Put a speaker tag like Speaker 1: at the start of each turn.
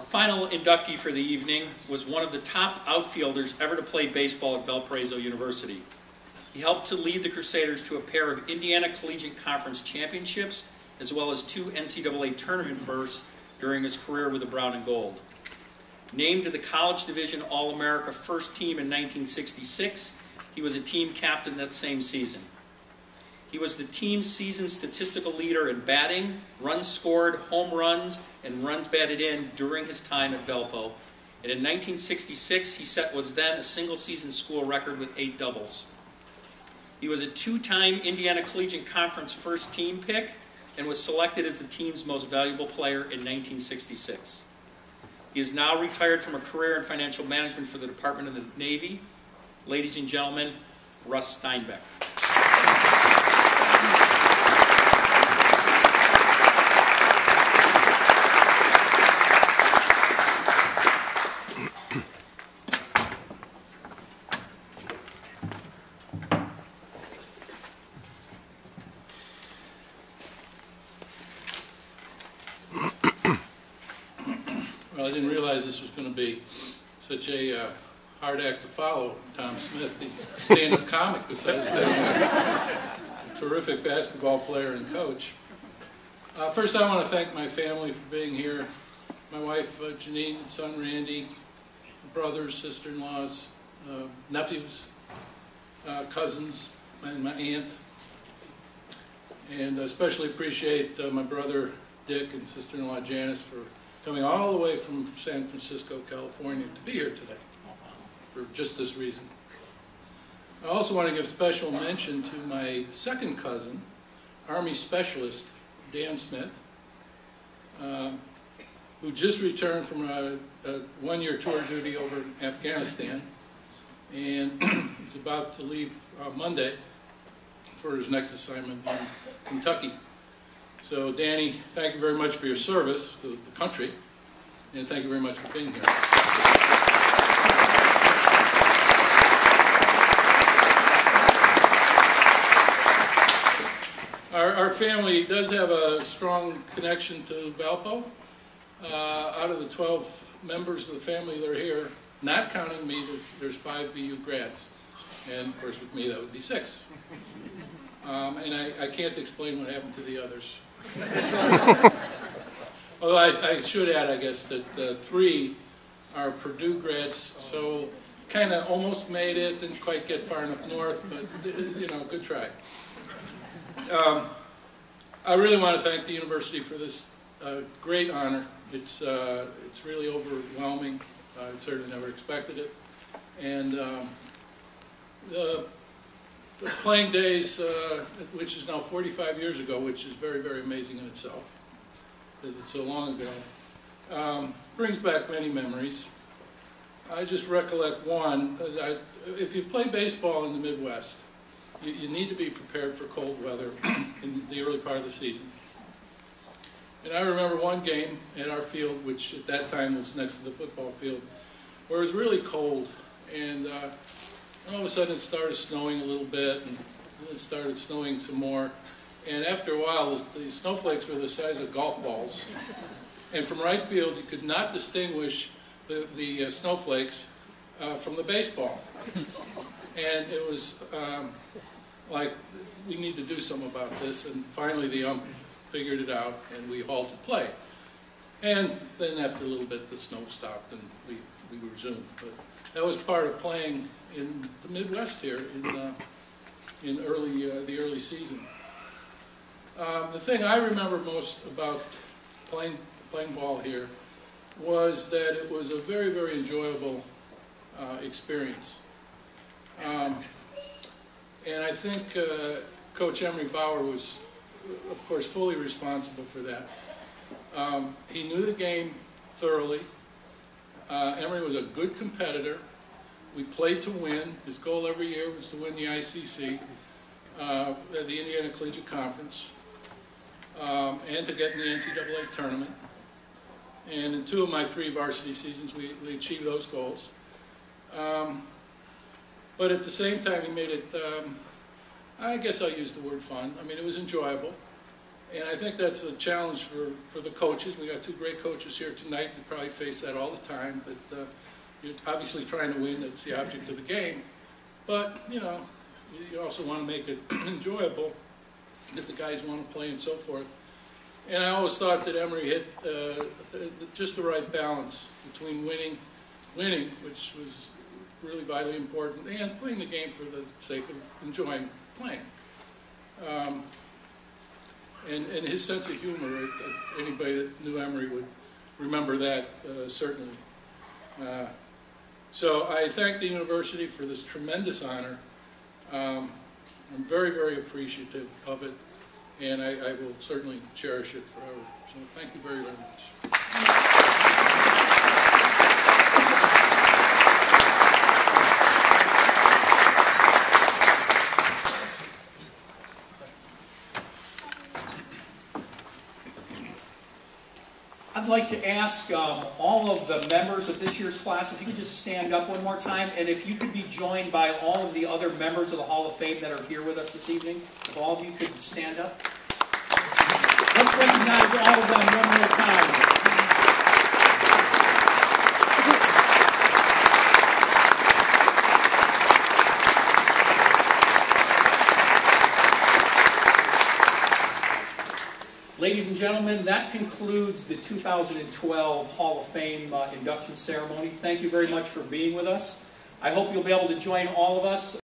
Speaker 1: final inductee for the evening was one of the top outfielders ever to play baseball at Valparaiso University. He helped to lead the Crusaders to a pair of Indiana Collegiate Conference championships, as well as 2 NCAA tournament berths during his career with the Brown and Gold. Named to the College Division All-America First Team in 1966, he was a team captain that same season. He was the team's season statistical leader in batting, runs scored, home runs, and runs batted in during his time at Valpo. And in 1966, he set what was then a single-season school record with 8 doubles. He was a 2-time Indiana Collegiate Conference first team pick and was selected as the team's most valuable player in 1966. He is now retired from a career in financial management for the Department of the Navy. Ladies and gentlemen, Russ Steinbeck.
Speaker 2: Well, I didn't realize this was going to be such a hard act to follow, Tom Smith. He's a stand-up comic besides being a terrific basketball player and coach. First, I want to thank my family for being here. My wife, Janine, son, Randy, brothers, sister-in-laws, nephews, cousins, and my aunt. And I especially appreciate my brother, Dick, and sister-in-law, Janice, for coming all the way from San Francisco, California, to be here today for just this reason. I also want to give special mention to my second cousin, Army Specialist Dan Smith, who just returned from a one-year tour duty over in Afghanistan, and he's about to leave Monday for his next assignment in Kentucky. So, Danny, thank you very much for your service to the country, and thank you very much for being here. Our family does have a strong connection to Valpo. Out of the 12 members of the family that are here, not counting me, there's 5 VU grads. And, of course, with me, that would be 6. And I can't explain what happened to the others. Although I should add, I guess, that 3 are Purdue grads, so kind of almost made it, didn't quite get far enough north, but, you know, good try. I really want to thank the university for this great honor. It's really overwhelming. I certainly never expected it. And the playing days, which is now 45 years ago, which is very, very amazing in itself, because it's so long ago, brings back many memories. I just recollect one. If you play baseball in the Midwest, you need to be prepared for cold weather in the early part of the season. And I remember one game at our field, which at that time was next to the football field, where it was really cold, and all of a sudden it started snowing a little bit, and then it started snowing some more. And after a while, the snowflakes were the size of golf balls. And from right field, you could not distinguish the snowflakes from the baseball. And it was like, we need to do something about this. And finally, the ump figured it out, and we halted play. And then after a little bit, the snow stopped, and we resumed. But that was part of playing in the Midwest here in the early season. The thing I remember most about playing ball here was that it was a very, very enjoyable experience. And I think Coach Emery Bauer was, of course, fully responsible for that. He knew the game thoroughly. Emery was a good competitor. We played to win. His goal every year was to win the ICC, the Indiana Collegiate Conference, and to get in the NCAA tournament. And in 2 of my 3 varsity seasons, we achieved those goals. But at the same time, he made it, I guess I'll use the word fun. I mean, it was enjoyable. And I think that's a challenge for the coaches. We got two great coaches here tonight that probably face that all the time, but you're obviously trying to win. That's the object of the game. But, you know, you also want to make it enjoyable, that the guys want to play and so forth. And I always thought that Emory hit just the right balance between winning, which was really vitally important, and playing the game for the sake of enjoying playing. And his sense of humor, anybody that knew Emory would remember that, certainly. So I thank the university for this tremendous honor. I'm very, very appreciative of it, and I will certainly cherish it forever. So thank you very, very much.
Speaker 1: I'd like to ask all of the members of this year's class if you could just stand up one more time, and if you could be joined by all of the other members of the Hall of Fame that are here with us this evening. If all of you could stand up. Let's recognize all of them one more time. Ladies and gentlemen, that concludes the 2012 Hall of Fame induction ceremony. Thank you very much for being with us. I hope you'll be able to join all of us